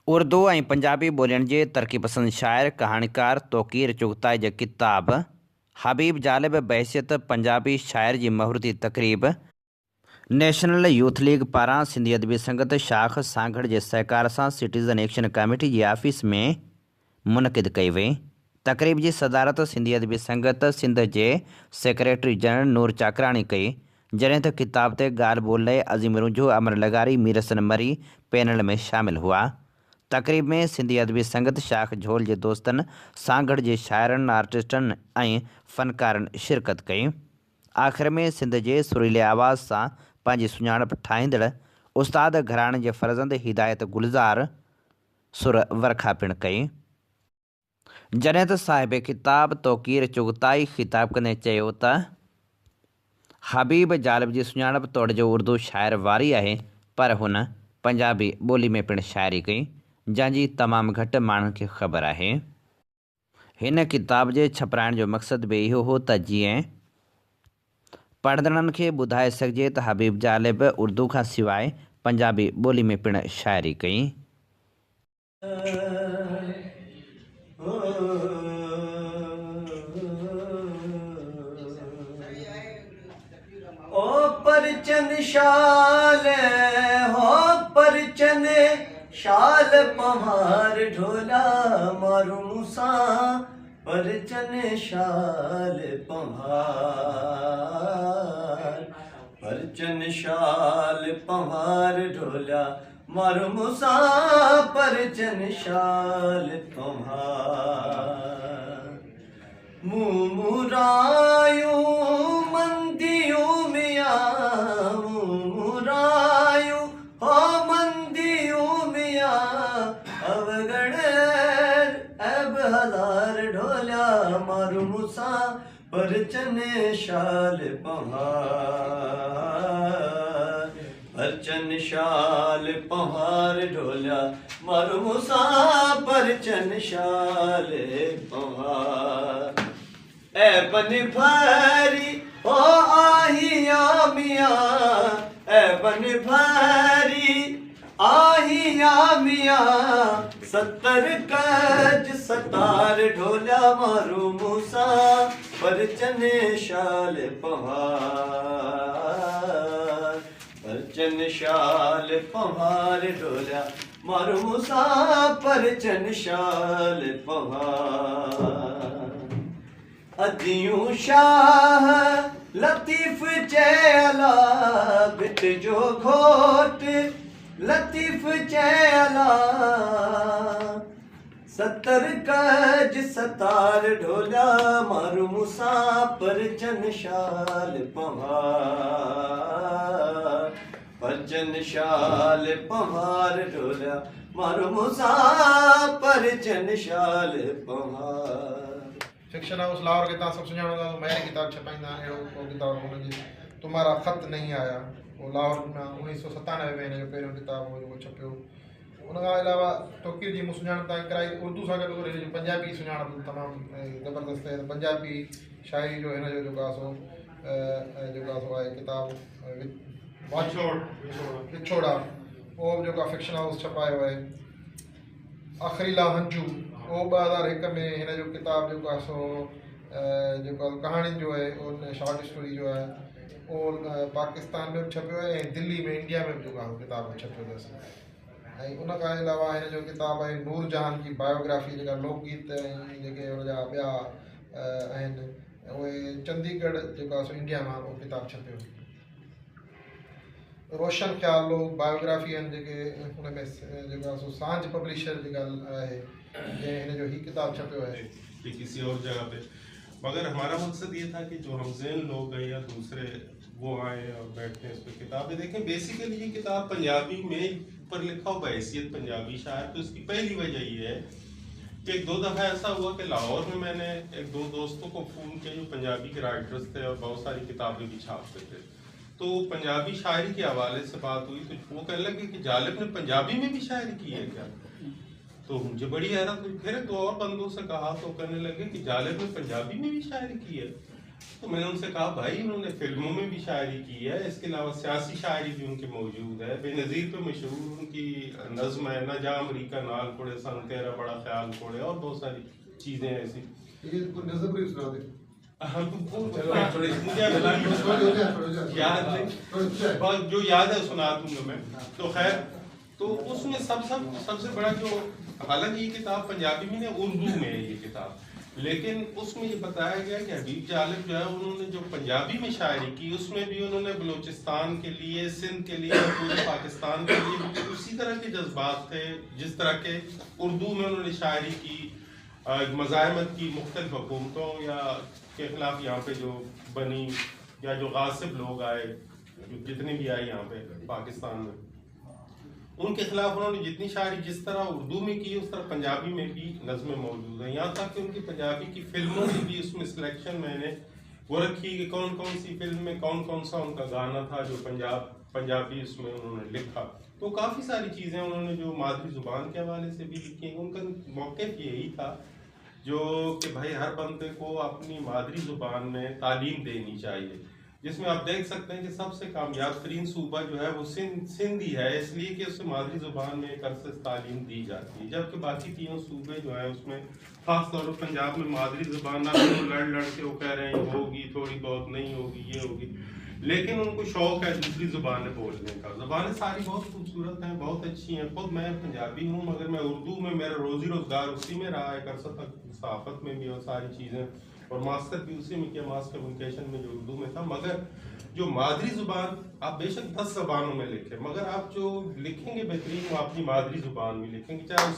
उर्दू ऐं पंजाबी ॿोलियुनि जे तरक़ी पसंद शाइर कहाणीकार तौक़ीर चुग़ताई जी किताब हबीब जालिब बहसियत पंजाबी शाइर जी महूरती तक़रीब नेशनल यूथ लीग पारां सिंधी अदबी संगत शाख सांगड़ जे सहकार सां सिटीज़न एक्शन कमेटी जी ऑफिस में मुनक़िद कई वई। तक़रीब जी सदारत सिंधी अदबी संगत सिंध जे सेक्रेटरी जनरल नूर चाकराणी कई, जॾहिं त किताब ते ॻाल्हि ॿोल लाइ अज़ीम रुझो अमर लगारी मीरसन मरी पैनल में शामिल हुआ। तक़रीब में सिंधी अदबी संगत शाख झोल जे दोस्तनि, सांगड़ जे शाइरनि, आर्टिस्टनि ऐं फ़नकारनि शिरकत कई। आख़िर में सिंध जे सुरीले आवाज़ सां पंहिंजी सुञाणप ठाहींदड़ उस्ताद घराणे जे फ़र्ज़ंद हिदायत गुलज़ार सुर वरखा पिणु कई। जॾहिं त साहिब किताब तौक़ीर चुग़ताई ख़िताब कंदे चयो त हबीब जालिब जी सुञाणप तौर जो उर्दू शाइर वारी आहे, पर हुन पंजाबी ॿोली में पिणु शाइरी कई, जंहिंजी तमामु घटि माण्हुनि खे ख़बर आहे। हिन किताब जे छपाइण जो मक़सदु बि इहो हो त जीअं पढ़ंदड़नि खे ॿुधाए सघिजे त हबीब जालिब उर्दू खां सवाइ पंजाबी ॿोली में पिणु शाइरी कई। ओ परचन शाल हो परचन शाल पहाड़ ढोला मारू मूसा परचन शाल पहाड़ परचन शाल पहाड़ ढोला मारू मूसा परचन शाल पहाड़ मुमुरायू मंदियू मिया मुमुरायू हो मंदियू मिया अवगण अब हजार ढोला मारू मूसा परचन शाल पहाड़ परचन शाल पहाड़ ढोला मारू मूसा परचन शाल पहाड़ ए बन भारी ओ आहिया मिया ए बन भारी आहिया मिया 70 कज सतार ढोला मारू मूसा परचन शाल पहाड़ परचन शाल पहाड़ ढोला मारू मूसा परचन शाल पहाड़ अदियूं शाह लतीफ़ चयला बिट जो घोट लतीफ़ चयला 70 कज सतार ढोला मारू मूसा परचन शाल पहाड़ परचन शाल पहाड़ ढोला मारू मूसा परचन शाल पहाड़। फिक्शन हाउस लाहौर के तव्हां सभु सुञाणो था, मैंने किताब छपाईंदा आहिनि। अहिड़ो को किताब हुनजी तुम्हारा ख़त नहीं आया, वो लाहौर में 1997 में हिन जो पहिरियों किताब हो जेको छपियो। उन खां अलावा तौक़ीर जी मूं सुञाणप तव्हां कराई। उर्दू सां गॾु हिन जी पंजाबी सुञाणप तमामु ज़बरदस्त आहे। पंजाबी शाइरी जो हिन जो जेको आहे सो आहे किताब विछोड़ा, उहो बि जेको आहे फिक्शन हाउस छपायो आहे। आख़िरी ला हंजू, उहो 2001 में हिन जो किताब जेको आहे सो जेको आहे कहाणियुनि जो आहे, उन शॉर्ट स्टोरी जो आहे, उहो पाकिस्तान में बि छपियो आहे ऐं दिल्ली में इंडिया में बि जेको आहे किताब छपियो अथसि। ऐं उन खां अलावा हिन जो किताब आहे नूर जहान जी बायोग्राफी, जेका लोकगीत ऐं जेके हुनजा ॿिया आहिनि, उहे चंडीगढ़ जेको आहे सो इंडिया मां उहो किताब छपियो। रोशन ख़्याल लोग बायोग्राफी आहिनि जेके हुन में जेको आहे सो सांझ पब्लिशर जेका आहे जंहिं हिन जो ही किताब छपियो है किसी और जगह पे। मगर हमारा मकसद ये था कि जो हमज़ैन लोग हैं या दूसरे वो आए और बैठे इस पर किताबें देखें। बेसिकली ये किताब पंजाबी में ऊपर लिखा हुआ हैसियत पंजाबी शायर, तो इसकी पहली वजह ये है कि 1-2 दफ़ा ऐसा हुआ कि लाहौर में मैंने 1-2 दोस्तों को फ़ोन किया जो पंजाबी के राइटर्स थे और बहुत सारी किताबें भी छापते थे। तो पंजाबी शायरी के हवाले से बात हुई तो वो कहने लगे कि जालिब ने पंजाबी में भी शायरी की है क्या? तो मुझे बड़ी हैरत हुई। फिर 2 और बंदों से कहा तो कहने लगे कि जालिब ने पंजाबी में भी शायरी की है। तो मैंने उनसे कहा भाई उन्होंने फिल्मों में भी शायरी की है, इसके अलावा सियासी शायरी भी उनकी मौजूद है। बेनज़ीर पे मशहूर उनकी नज़्म है न जा अमरीका नाल कोड़े संग तेरा बड़ा ख्याल कोड़े, और बहुत सारी चीज़ें ऐसी। ये कोई नज़म भी सुना दे। याद नहीं, जो याद है सुना दूंगा मैं। तो खैर, तो उसमें सबसे बड़ा जो, हालांकि ये किताब पंजाबी में नहीं उर्दू में है ये किताब, लेकिन उसमें ये बताया गया कि हबीब जालिब जो है उन्होंने जो पंजाबी में शायरी की उसमें भी उन्होंने बलूचिस्तान के लिए, सिंध के लिए, पूरे पाकिस्तान के लिए उसी तरह के जज्बात थे जिस तरह के उर्दू में उन्होंने शायरी की, मज़ाहमत की मुख्तलिफ हुकूमतों या के खिलाफ यहाँ पे जो बनी, या जो गासिब लोग आए, जितने भी आए यहाँ पे पाकिस्तान में, उनके खिलाफ उन्होंने जितनी शायरी जिस तरह उर्दू में की उस तरह पंजाबी में भी नज़में मौजूद हैं। यहाँ तक कि उनकी पंजाबी की फिल्मों में भी उसमें सिलेक्शन मैंने वो रखी कि कौन कौन सी फिल्म में कौन कौन सा उनका गाना था जो पंजाबी उसमें उन्होंने लिखा। तो काफ़ी सारी चीज़ें उन्होंने जो मादरी ज़ुबान के हवाले से भी लिखी हैं। उनका मौक़िफ़ यही था जो कि भाई हर बंदे को अपनी मादरी ज़ुबान में तालीम देनी चाहिए, जिसमें आप देख सकते हैं कि सबसे कामयाब तरीन सूबा जो है वो सिंध ही है, इसलिए कि उससे मादरी ज़ुबान में एक अरसे तालीम दी जाती है, जबकि बाकी तीनों सूबे जो है उसमें ख़ास तौर पर पंजाब में मादरी ज़ुबान ना लड़ के वो कह रहे हैं होगी थोड़ी बहुत, नहीं होगी ये होगी, लेकिन उनको शौक़ है दूसरी ज़ुबानें बोलने का। ज़ुबानें सारी बहुत खूबसूरत हैं, बहुत अच्छी हैं। खुद मैं पंजाबी हूँ मगर मैं उर्दू में, मेरा रोज़ी रोज़गार उसी में रहा है, अरसा तक सहाफ़त में भी और सारी चीज़ें, और मास्टर भी उसी में किया, मास कम्युनिकेशन में जो उर्दू में था। मगर जो मादरी ज़ुबान आप बेशक 10 ज़बानों में लिखें, मगर आप जो लिखेंगे बेहतरीन वो अपनी मादरी ज़ुबान में लिखेंगे, चाहे वो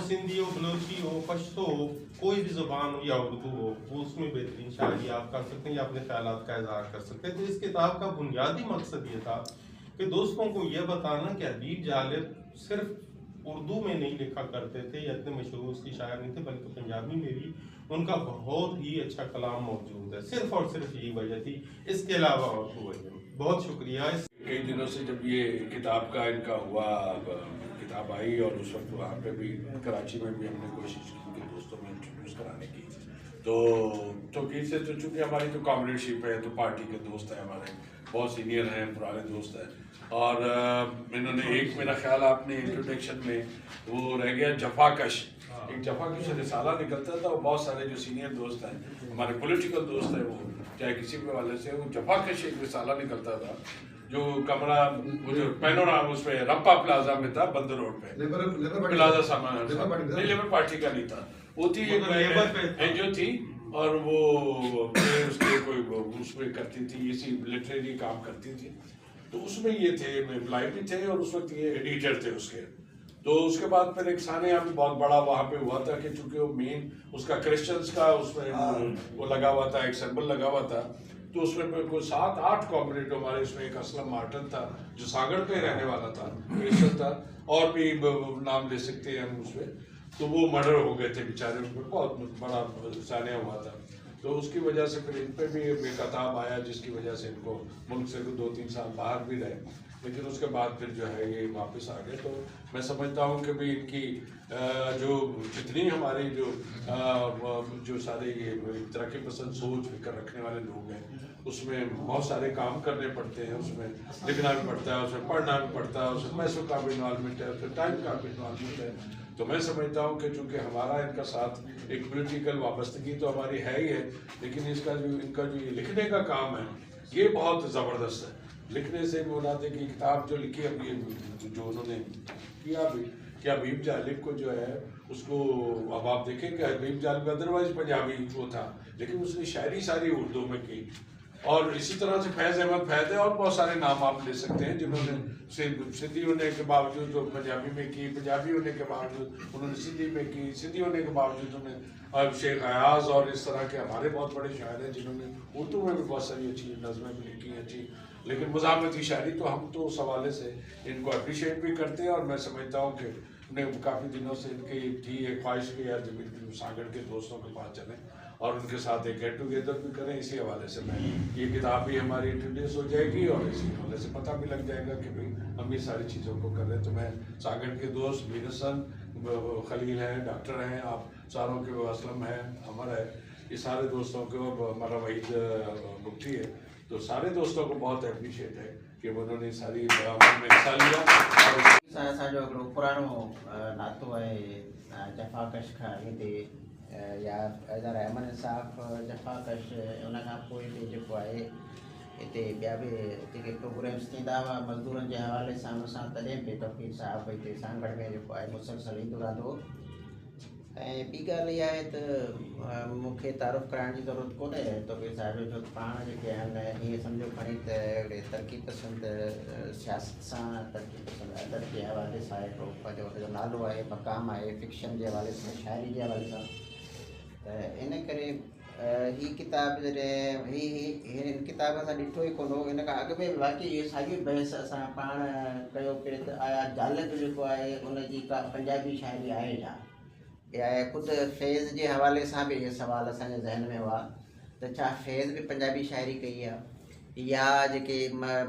सिंधी हो, बलोची हो, पश्तो हो, कोई भी ज़ुबान हो या उर्दू हो, वो उसमें बेहतरीन शायरी आप कर सकते हैं या अपने ख्यालात का इज़हार कर सकते हैं। तो इस किताब का बुनियादी मकसद ये था कि दोस्तों को यह बताना कि हबीब जालिब सिर्फ उर्दू में नहीं लिखा करते थे या इतने मशहूर उसकी शायर नहीं थे, बल्कि पंजाबी में भी उनका बहुत ही अच्छा कलाम मौजूद है। सिर्फ और सिर्फ यही वजह थी, इसके अलावा और कोई वजह नहीं। बहुत शुक्रिया। कई दिनों से जब ये किताब का इनका हुआ, किताब आई, और उस वक्त वहाँ पे भी कराची में भी हमने कोशिश की कि दोस्तों में इंट्रोड्यूस कराने की, तो की से तो चूँकि हमारी तो कॉमरेडशिप है, तो पार्टी के दोस्त हैं, हमारे बहुत सीनियर हैं, पुराने दोस्त हैं, और इन्होंने एक, मेरा ख्याल आपने इंट्रोडक्शन में वो रह गया जफाकश, एक जफाकश रिसाला निकलता था, और बहुत सारे जो सीनियर दोस्त हैं, हमारे पॉलिटिकल दोस्त हैं, वो चाहे किसी भी वाले से, वो जफाकश एक रिसाला निकलता था जो कमरा वो जो पैनोरामा उसमें रप्पा प्लाजा में था, बंदर रोड पे प्लाजा सामान, लेबर पार्टी का नहीं था, वो थी एनजीओ थी, और वो उसके कोई उसमें करती थी, इसी लिटरेरी काम करती थी, तो उसमें ये थे, एम्प्लॉय भी थे, और उस वक्त ये एडिटर थे उसके। तो उसके बाद फिर एक सानिया भी बहुत बड़ा वहाँ पे हुआ था कि चूंकि वो मेन उसका क्रिश्चियंस का उसमें वो लगा हुआ था, एक सिंबल लगा हुआ था, तो उसमें कोई 7-8 कॉमरेड हमारे, उसमें एक असलम मार्टन था जो सागड़ पे रहने वाला था, क्रिश्चियन था, और भी नाम ले सकते हैं हम उसमें, तो वो मर्डर हो गए थे बेचारे, उनको बहुत बड़ा सानिया हुआ था। तो उसकी वजह से फिर इन पे भी बेकताब आया, जिसकी वजह से इनको मुल्क से 2-3 साल बाहर भी रहे, लेकिन उसके बाद फिर जो है ये वापस आ गए। तो मैं समझता हूँ कि भी इनकी जो जितनी हमारी जो सारे ये तरक्की पसंद सोच फिक्र रखने वाले लोग हैं, उसमें बहुत सारे काम करने पड़ते हैं, उसमें लिखना भी पड़ता है, उसमें पढ़ना भी पड़ता है, उसमें पैसों का भी इन्वॉल्वमेंट है, उसमें टाइम का भी इन्वॉल्वमेंट है। तो मैं समझता हूँ कि चूँकि हमारा इनका साथ एक पॉलिटिकल वाबस्तगी तो हमारी है ही है, लेकिन इनका जो ये लिखने का काम है ये बहुत ज़बरदस्त है। लिखने से मुराद है कि किताब जो लिखी है, ये जो उन्होंने किया भी, कि हबीब जालिब को जो है उसको, अब आप देखें कि हबीब जालिब अदरवाइज पंजाबी वो था, लेकिन उसने शायरी सारी उर्दू में की, और इसी तरह से फैज़ अहमद फैज़ है, और बहुत सारे नाम आप ले सकते हैं जिन्होंने सिंधी होने के बावजूद तो पंजाबी में की, पंजाबी होने के बावजूद उन्होंने सिंधी में की, सिंधी होने के बावजूद उन्होंने शेख अयाज और इस तरह के हमारे बहुत बड़े शायर हैं जिन्होंने उर्दू में भी बहुत सारी अच्छी नज़में भी लिखी अच्छी। लेकिन मज़ाहमती शायरी तो हम तो उस हवाले से इनको अप्रिशिएट भी करते हैं, और मैं समझता हूँ कि उन्हें काफ़ी दिनों से इनकी थी एक ख्वाहिश की यार जब सागर के दोस्तों के पास चलें और उनके साथ एक गेट टुगेदर भी करें। इसी हवाले से मैं ये किताब भी हमारी इंट्रोड्यूस हो जाएगी, और इसी हवाले से पता भी लग जाएगा कि भाई हम ये सारी चीज़ों को कर रहे हैं। तो मैं सागर के दोस्त मीरसन खलील हैं, डॉक्टर हैं, आप सारों के वो असलम है, अमर है, ये सारे दोस्तों को, हमारा वहीद मुफ्ती है, तो सारे दोस्तों को बहुत अप्रिशिएट है कि उन्होंने सारी अमल में हिस्सा लिया। और असांजो हिकिड़ो पुराणो नातो आहे जफ़ाकश खां हिते या इधर अमन इंसाफ़ जफ़ाकश, उन खां पोइ हिते जेको आहे हिते ॿिया बि जेके प्रोग्राम्स थींदा हुआ मज़दूरनि जे हवाले सां, उन सां तॾहिं बि तौक़ीर साहिबु हिते सांगड़ में जेको आहे मुसलसल ईंदो रहंदो। ऐं ॿी ॻाल्हि इहा आहे त मूंखे तारुफ़ कराइण जी ज़रूरत कोन्हे तौक़ीर साहिब जो, पाण जेके आहिनि हीअं सम्झो खणी त हिकिड़े तरक़ी पसंद सियासत सां, तरक़ी पसंद अदब जे हवाले सां हिकिड़ो पंहिंजो हुनजो नालो आहे, मक़ाम आहे, फिक्शन जे हवाले सां, शाइरी जे हवाले सां। त इन करे हीअ किताब जॾहिं हिन किताब असां ॾिठो ई कोन हो, हिन खां अॻु में वाक़ई इहो साॻियो बहस असां पाण कयो पिए त आया ज़ालिब जेको आहे उनजी का पंजाबी शाइरी आहे छा, या ख़ुदि फैज़ जे हवाले सां बि इहे सुवाल असांजे ज़हन में हुआ त छा फैज़ बि पंजाबी शाइरी कई आहे, या जेके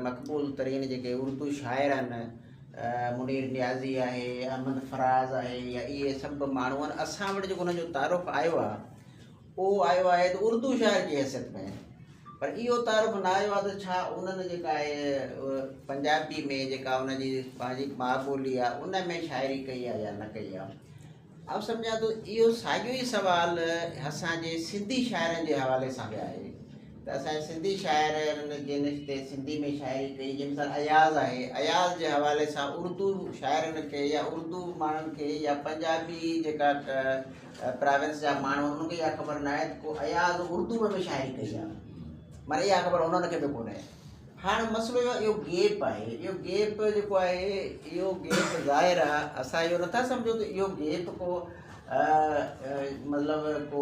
मक़बूल तरीन जेके उर्दू शाइर आहिनि, मुनीर नियाज़ी आहे, अहमद फराज़ आहे, या इहे सभु माण्हू आहिनि, असां वटि जेको हुनजो तारुफ़ आयो आहे उहो आयो आहे त उर्दू शाइर जी हैसियत में, पर इहो तारुफ़ न आयो आहे त छा उन्हनि जेका आहे पंजाबी में जेका उनजी पंहिंजी मां ॿोली आहे उन में शाइरी कई आहे या न कई आहे। अब सम्झा थो इहो साॻियो ई सुवाल असांजे सिंधी शाइरनि जे हवाले सां बि आहे त असांजे सिंधी शाइरनि जे निश्ते सिंधी में शाइरी कई, जंहिं मिसाल अयाज़ आहे, अयाज़ जे हवाले सां उर्दू शाइरनि खे या उर्दू माण्हुनि खे या पंजाबी जेका प्रोविंस जा माण्हू उन्हनि खे इहा ख़बर न आहे त को अयाज़ उर्दू में बि शाइरी कई आहे, माना इहा ख़बर उन्हनि खे बि कोन्हे। हाणे मसइलो इहो गैप आहे, इहो गैप जेको आहे इहो गैप ज़ाहिर आहे, असां इहो नथा सम्झो त इहो गैप को मतिलबु को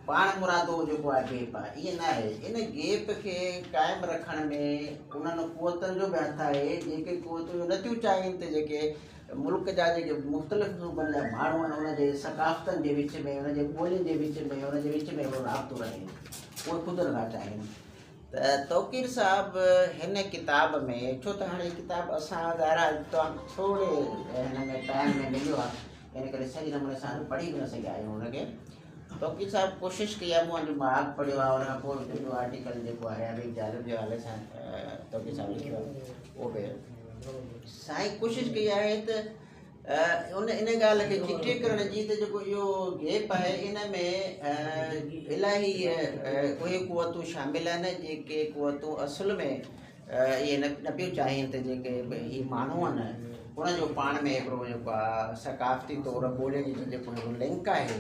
पाण मुरादो जेको आहे गैप आहे, ईअं न आहे। इन गैप खे क़ाइमु रखण में उन्हनि क़ुवतनि जो बि हथु आहे, जेके क़ुवतूं नथियूं चाहिनि त जेके मुल्क जा जेके मुख़्तलिफ़ सूबनि जा माण्हू आहिनि उनजे सक़ाफ़तनि जे विच में, उनजे ॿोलियुनि जे विच में, उनजे विच में उहो राब्तो रहे, उहे ख़ुदि नथा चाहिनि। त तौक़ीर साहिबु हिन किताब में, छो त हाणे हीअ किताब असां ज़ाहिर थोरे हिन में टाइम में मिलियो आहे, इन करे सही नमूने सां पढ़ी बि न सघिया आहियूं हुनखे। तौक़ीर साहिबु कोशिशि कई आहे, मूं माग पढ़ियो आहे, हुन खां पोइ हिकिड़ो आर्टिकल जेको आहे हबीब ज़ालिब जे हवाले सां तौक़ीर साहिबु लिखियो आहे, उहो बि साईं कोशिशि कई आहे त उन इन ॻाल्हि खे चिटे करण जी त जेको इहो गैप आहे इन में इलाही उहे क़ुवतूं शामिलु आहिनि जेके क़ुवतूं असुल में इहे न पियूं चाहिनि त जेके हीअ माण्हू आहिनि उनजो पाण में हिकिड़ो जेको आहे सकाफ़ती तौरु ॿोली जी जेको हिकिड़ो लिंक आहे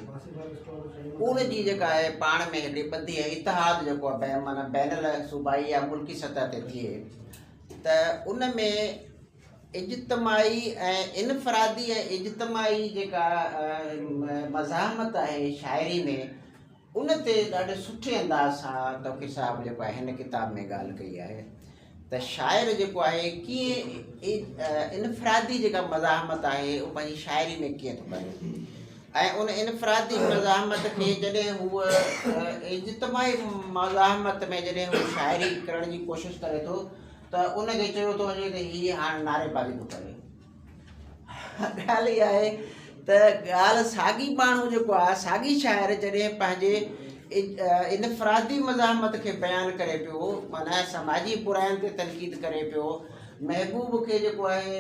उनजी जेका आहे पाण में हिकिड़ी ॿधी ऐं इतिहाद जेको आहे माना बैनल सूबाई या मुल्की सतह ते थिए त उन में इज्तमाही ऐं इनफरादी ऐं इज्तमाही जेका मज़ाहमत आहे शाइरी में उन ते ॾाढे सुठे अंदाज़ सां तौक़ीर साहिबु जेको आहे हिन किताब में ॻाल्हि कई आहे त शाइर जेको आहे कीअं इनफरादी जेका मज़ाहमत आहे उहो पंहिंजी शाइरी में कीअं थो करे ऐं उन इनफरादी मज़ाहमत खे जॾहिं हूअ इज्तमाही मज़ाहमत में जॾहिं हू शाइरी करण जी कोशिशि करे थो त उनखे चयो थो वञे त हीअ हाणे नारेबाज़ी थो करे। ॻाल्हि इहा आहे त ॻाल्हि साॻी माण्हू जेको आहे साॻी शाइर जॾहिं पंहिंजे इनफरादी मज़ाहमत खे बयानु करे पियो, माना समाजी बुराइनि ते तनक़ीद करे पियो, महबूब खे जेको आहे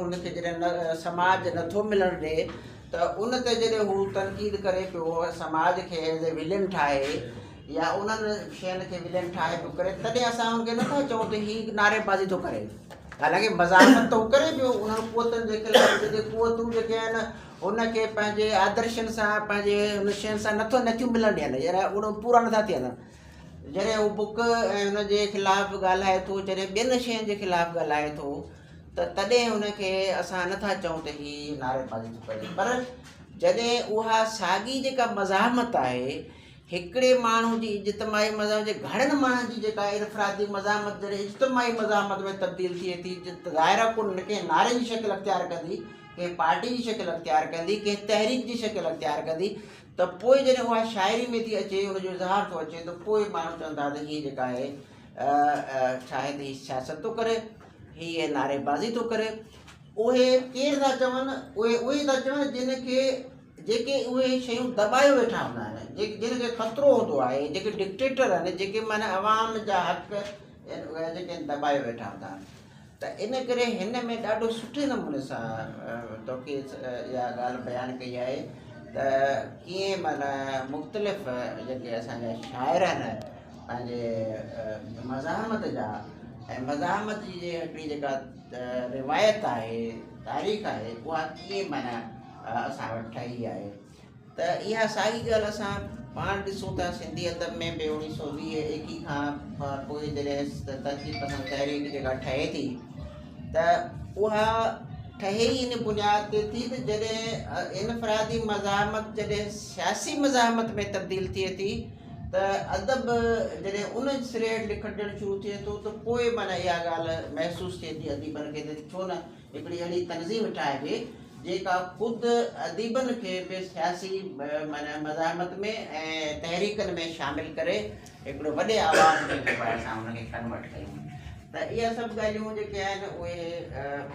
उनखे जॾहिं समाज नथो मिलणु ॾिए त उन ते जॾहिं हू तनक़ीद करे पियो, समाज खे एज़ ए विलन ठाहे या उन्हनि शयुनि खे विलन ठाहे पियो करे, तॾहिं असां हुनखे नथा चऊं त हीअ नारेबाज़ी थो करे, हालांकि मज़ाहमत त करे पियो उन्हनि क़ुवतनि जे ख़िलाफ़ जेके क़ुवतूं जेके आहिनि उनखे पंहिंजे आदर्शनि सां पंहिंजे हुन शयुनि सां नथियूं मिलणु ॾियनि, जॾहिं उन पूरा नथा थियनि, जॾहिं हू बुक ऐं हुनजे ख़िलाफ़ ॻाल्हाए थो, जॾहिं ॿियनि शयुनि जे ख़िलाफ़ ॻाल्हाए थो त तॾहिं हुनखे असां नथा चऊं त हीअ नारेबाज़ी थो करे। पर जॾहिं उहा साॻी जेका मज़ाहमत आहे हिकिड़े माण्हू जी इज्तमाही मज़ाहमत जे घणनि माण्हुनि जी जेका इनफरादी मज़ाहमत जॾहिं इज्तमाही मज़ाहमत में तब्दील थिए थी, ज़ाहिर कोन कंहिं नारे जी शकिल अख़्तियार कंदी, कंहिं पार्टी जी शकिल अख़्तियार कंदी, कंहिं तहरीक जी शकिल अख़्तियार कंदी, त पोइ जॾहिं उहा शाइरी में थी अचे, हुनजो इज़हार थो अचे, त पोइ माण्हू चवंदा त हीअ जेका आहे छा आहे त हीअ सियासत थो करे, हीअ नारेबाज़ी थो करे। उहे केरु था चवनि, उहे था चवनि जेके उहे शयूं दॿाए वेठा हूंदा आहिनि, जिनखे ख़तरो हूंदो आहे, जेके डिक्टेटर आहिनि, जेके माना अवाम जा हक़ उहे जेके दॿाए वेठा हूंदा आहिनि। त इन करे हिन में ॾाढो सुठे नमूने सां तोखे इहा ॻाल्हि बयानु कई आहे त कीअं माना मुख़्तलिफ़ जेके असांजा शाइर आहिनि पंहिंजे मज़ाहमत जा ऐं मज़ाहमत जी हिकिड़ी जेका रिवायत आहे, तारीख़ आहे, उहा कीअं माना असां वटि ठही आहे। त इहा साॻी ॻाल्हि असां पाण ॾिसूं था सिंधी अदब में बि 1920-21 खां पोइ जॾहिं तरक़ी पसंदि तहरीक जेका ठहे थी त उहा ठहे ई इन बुनियाद ते थी त जॾहिं इनफ़रादी मज़ाहमत जॾहिं सियासी मज़ाहमत में तब्दील थिए थी त अदब जॾहिं उन सिरे लिखणु शुरू थिए थो त पोइ माना इहा ॻाल्हि महसूसु थिए थी अदीबनि खे त छो न हिकिड़ी अहिड़ी तनज़ीम ठाहिजे जेका ख़ुदि अदीबनि खे बि सियासी माना मज़ाहमत में ऐं तहरीकनि में शामिलु करे हिकिड़ो वॾे आवाज़ में जेको आहे असां हुनखे कन्वर्ट कयूं। त इहा सभु ॻाल्हियूं जेके आहिनि उहे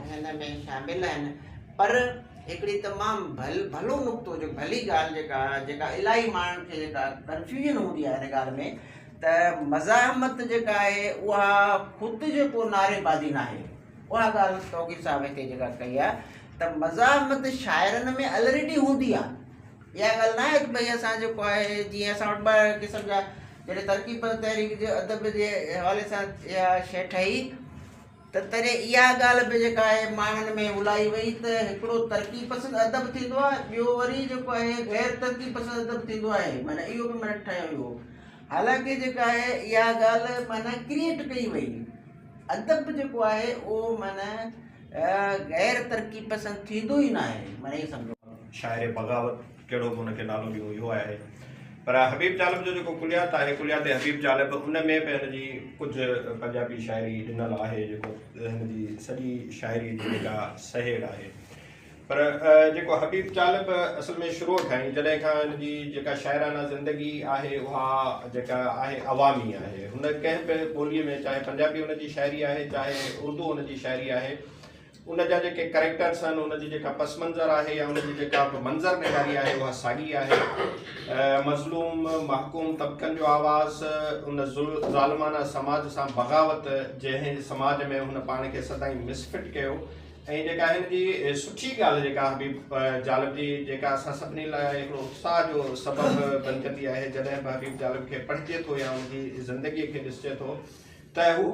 हिन में शामिलु आहिनि। पर हिकिड़ी तमामु भलो नुक़्तो जो भली ॻाल्हि जेका इलाही माण्हुनि खे जेका कंफ्यूजन हूंदी आहे हिन ॻाल्हि में त मज़ाहमत जेका आहे उहा ख़ुदि जेको नारेबाज़ी न आहे, उहा ॻाल्हि तौक़ीर साहिब हिते जेका कई आहे त मज़ाहमत शाइरनि में ऑलरेडी हूंदी आहे। इहा ॻाल्हि न आहे त भई असां जेको आहे जीअं असां वटि ॿ क़िस्म जा जॾहिं तरक़ी पसंदि तहरीक जे अदब जे हवाले सां इहा शइ ठही त तॾहिं इहा ॻाल्हि बि जेका आहे माण्हुनि में उलाई वई त हिकिड़ो तरक़ी पसंदि अदब थींदो आहे, ॿियो वरी जेको आहे गैर तरक़ी पसंदि अदब थींदो आहे, माना इहो बि माना ठहियो हुयो। हालांकि जेका आहे इहा ॻाल्हि माना क्रिएट कई वई, अदब जेको आहे उहो माना गैर तरक़ी पसंदि थींदो ई न आहे, माना इहो सम्झो शाइर बग़ावत कहिड़ो बि हुनखे नालो ॾियूं इहो आहे। पर हबीब जालिब जो जेको कुलियात आहे, कुलियात हबीब जालिब, उन में बि हिनजी कुझु पंजाबी शाइरी ॾिनल आहे जेको हिनजी सॼी शाइरी जी जेका सहेड़ आहे। पर जेको हबीब जालिब असल में शुरू खां जॾहिं खां हिनजी जेका शाइराना ज़िंदगी आहे उहा जेका आहे अवामी आहे, हुन कंहिं बि ॿोलीअ में चाहे पंजाबी हुनजी शाइरी आहे चाहे उर्दू हुनजी शाइरी आहे, उन जा जेके करेक्टर्स आहिनि, उनजी जेका पस मंज़र आहे या उनजी जेका मंज़र निगारी आहे उहा साॻी आहे। मज़लूम महकूम तबक़नि जो आवाज़ उन ज़ालिमाना समाज सां बग़ावत जंहिं समाज में हुन पाण खे सदाईं मिसफिट कयो, ऐं जेका हिनजी सुठी ॻाल्हि जेका हबीब जालिब जी जेका असां सभिनी लाइ हिकिड़ो उत्साह जो सबबु बणिजंदी आहे जॾहिं बि हबीब जालिब खे पढ़िजे थो या हुनजी ज़िंदगीअ खे ॾिसिजे थो त हू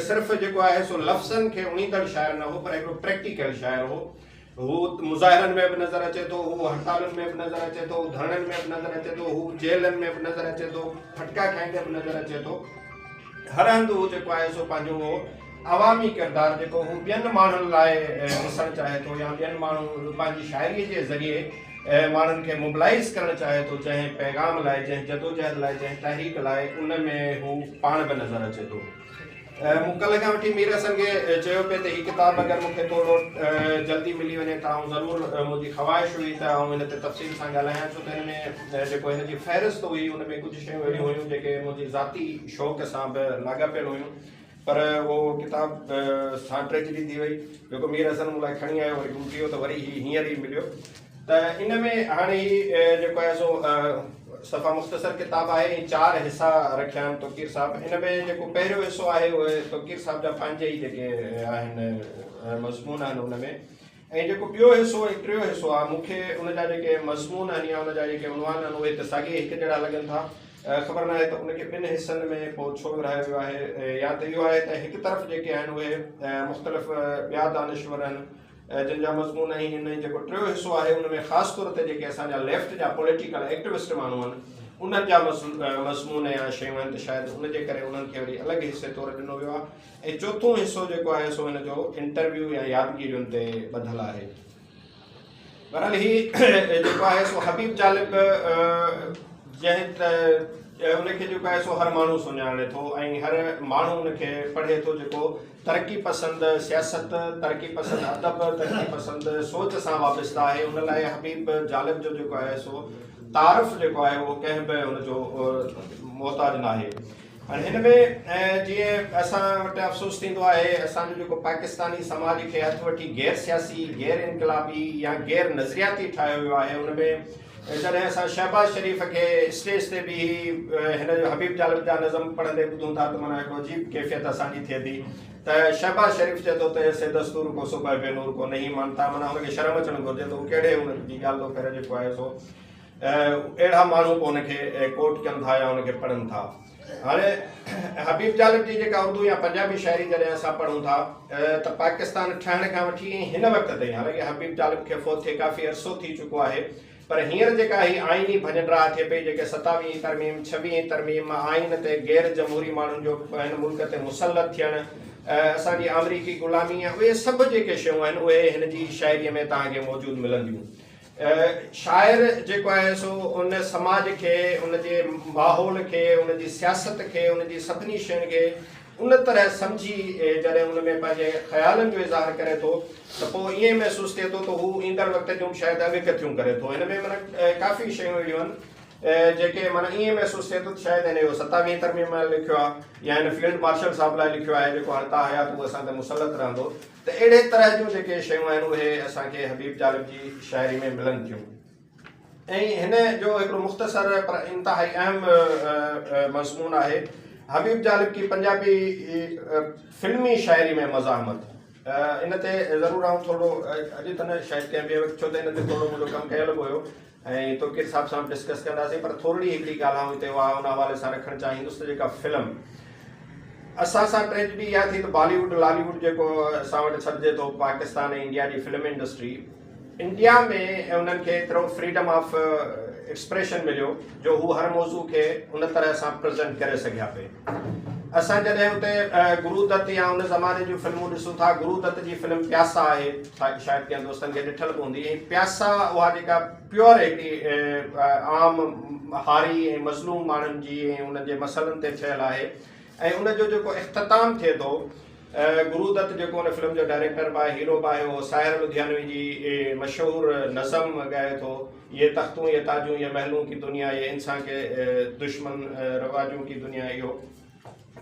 सिर्फ़ु जेको आहे सो लफ़्ज़नि खे उणींदड़ शाइर न हो पर हिकिड़ो प्रैक्टिकल शाइर हो। हू मुज़ाहिरनि में बि नज़र अचे थो, हू हड़तालुनि में बि नज़र अचे थो, धरणनि में बि नज़र अचे थो, हू जेलनि में बि नज़र अचे थो, फटका खाईंदे बि नज़र अचे थो। हर हंधि हू जेको आहे सो पंहिंजो उहो अवामी किरदारु जेको हू ॿियनि माण्हुनि लाइ ॾिसणु चाहे थो या ॿियनि माण्हू पंहिंजी शाइरीअ जे ज़रिए माण्हुनि खे मोबिलाइज़ करणु चाहे थो, जंहिं पैगाम लाइ, जंहिं जदोजहद लाइ, जंहिं तहरीक लाइ, उन में हू पाण बि नज़र अचे थो। मूं कल्ह खां वठी मीर हसन खे चयो पिए त हीअ किताबु अगरि मूंखे थोरो जल्दी मिली वञे त आउं ज़रूरु मुंहिंजी ख़्वाहिश हुई त आउं हिन ते तफ़सील सां ॻाल्हायां, छो त हिन में जेको हिनजी फ़हिरिस्त हुई उन में कुझु शयूं अहिड़ियूं हुयूं जेके मुंहिंजी ज़ाती शौक़ सां बि लाॻापियल हुयूं, पर उहो किताबु सां ट्रेजिडी थी वई, जेको मीर हसन मूं लाइ खणी आयो वरी गुम थी वियो त वरी हींअर ई मिलियो। त इन में हाणे ही जेको आहे सो सफ़ा मुख़्तसर किताब आहे, 4 हिसा रखिया आहिनि तोकीर साहिब। इन में जेको पहिरियों हिसो आहे उहे तोकीर साहिब जा पंहिंजे ई जेके आहिनि मज़मून आहिनि उन में, ऐं जेको ॿियो हिसो ऐं टियों हिसो आहे मूंखे उन जा जेके मज़मून आहिनि या उन जा जेके उनवान आहिनि उहे त साॻे हिकु जहिड़ा लॻनि था। ख़बर न आहे त उनखे ॿिनि हिसनि में पोइ छो विरहायो वियो आहे, या त इहो आहे त हिकु तरफ़ जेके आहिनि उहे मुख़्तलिफ़ ॿिया दानिश्वर आहिनि जिन जा मज़मून आहिनि। जेको टियों हिसो आहे उन में ख़ासि तौर ते जेके असांजा लेफ्ट जा पॉलिटिकल एक्टिविस्ट माण्हू आहिनि उन्हनि जा मज़मून या शयूं आहिनि त शायदि उनजे करे उन्हनि खे वरी अलॻि हिसे तौरु ॾिनो वियो आहे। ऐं चोथों हिसो जेको आहे सो हिन जो इंटरव्यू या यादगिरियुनि ते ॿधलु आहे। बहरहाल ही जेको आहे सो हबीब जालिब जंहिं उनखे जेको आहे सो हर माण्हू सुञाणे थो ऐं हर माण्हू उनखे पढ़े थो जेको तरक़ी पसंदि सियासत, तरक़ी पसंदि अदब, तरक़ी पसंदि सोच सां वाबस्ता आहे। उन लाइ हबीब जालिब जो जेको आहे सो तारीफ़ जेको आहे उहो कंहिं बि हुनजो मोहताज न आहे। हाणे हिन में जीअं असां वटि अफ़सोस थींदो आहे असांजो जेको पाकिस्तानी समाज खे हथु वठी गैर सियासी गैर इनकलाबी या गैर नज़रियाती ठाहियो वियो आहे। उन में जॾहिं असां शहबाज़ शरीफ़ खे स्टेज ते बि हिन जो हबीब जालिब जा नज़म पढ़ंदे ॿुधूं था त माना हिकिड़ो अजीब कैफ़ियत असांजी थिए थी त शहबाज़ शरीफ़ चए थो त ऐसे दस्तूर को सुबह पे नूर को नहीं मानता, माना हुनखे शर्म अचणु घुरिजे त हू कहिड़े हुनजी ॻाल्हि थो करे जेको आहे सो अहिड़ा माण्हू पोइ हुनखे कोट कनि था या हुनखे पढ़नि था। हाणे हबीब जालिब जी जेका उर्दू या पंजाबी शाइरी जॾहिं असां पढ़ूं था त पाकिस्तान ठहण खां वठी हिन वक़्त ताईं, हालांकि हबीब जालिब खे फ़ौत थिए काफ़ी अरसो थी चुको आहे, पर हींअर जेका ही आइनी भञडरा थिए पई जेके 27वीं तरमीम 26वीं तरमीम आइन ते गैर जमहूरी माण्हुनि जो हिन मुल्क ते मुसलत थियणु, असांजी अमरीकी ग़ुलामी आहे, उहे सभु जेके शयूं आहिनि उहे हिन जी शाइरीअ में तव्हांखे मौजूदु मिलंदियूं। शाइर जेको आहे सो उन समाज खे उनजे माहौल खे उनजी सियासत खे उनजी सभिनी शयुनि खे उन तरह सम्झी जॾहिं उन में पंहिंजे ख़्यालनि जो इज़हार करे थो त पोइ ईअं महसूसु थिए थो त हू ईंदड़ वक़्त जूं शायदि अॻकथियूं करे थो। हिन में माना काफ़ी शयूं अहिड़ियूं आहिनि जेके माना ईअं महसूसु थिए थो त शायदि हिन जो 27वीं तरमीम लाइ लिखियो आहे या हिन फील्ड मार्शल साहिब लाइ लिखियो आहे जेको हता हयात उहो असां ते मुसलत रहंदो, त अहिड़े तरह जूं जेके शयूं आहिनि उहे असांखे हबीब जालिब जी शाइरी में मिलनि थियूं। ऐं हिन जो हिकिड़ो मुख़्तसर पर इंतिहाई अहम मज़मून आहे हबीब जालिब की पंजाबी फिल्मी शाइरी में मज़ाहमत। इन ते ज़रूरु आउं थोरो अॼु त न शायदि कंहिं ॿिए वक़्तु छो त इन ते थोरो मुंहिंजो कमु कयल बि हुयो ऐं तोकीर साहिब सां डिस्कस कंदासीं, पर थोरी हिकिड़ी ॻाल्हि आउं हिते उहा उन हवाले सां रखणु चाहींदुसि त जेका फिल्म असां सां ट्रेजिडी इहा थी त बॉलीवुड लॉलीवुड जेको असां वटि छॾिजे थो पाकिस्तान ऐं इंडिया जी फिल्म इंडस्ट्री, इंडिया में उन्हनि खे एतिरो फ्रीडम ऑफ एक्सप्रेशन मिलियो जो हू हर मौज़ू खे उन तरह सां प्रेज़ेंट करे सघिया पिए। असां जॾहिं हुते गुरु दत्त या उन ज़माने जूं फिल्मूं ॾिसूं था, गुरु दत्त जी फिल्म प्यासा आहे, शायदि कंहिं दोस्तनि खे ॾिठल बि हूंदी, ऐं प्यासा उहा जेका प्योर हिकिड़ी आम हारी ऐं मज़लूम माण्हुनि जी ऐं उन्हनि जे मसइलनि ते ठहियलु आहे। ऐं उनजो जेको इख़्तिताम थिए थो, गुरु दत्त जेको उन फिल्म जो डायरेक्टर बि आहे हीरो बि आहे, उहो साहिर लुधियानवी जी मशहूरु नज़म ॻाए थो, ये तख़्तूं ये ताजूं ये महलूं की दुनिया ये इंसान के दुश्मन रवाजूं की दुनिया, इहो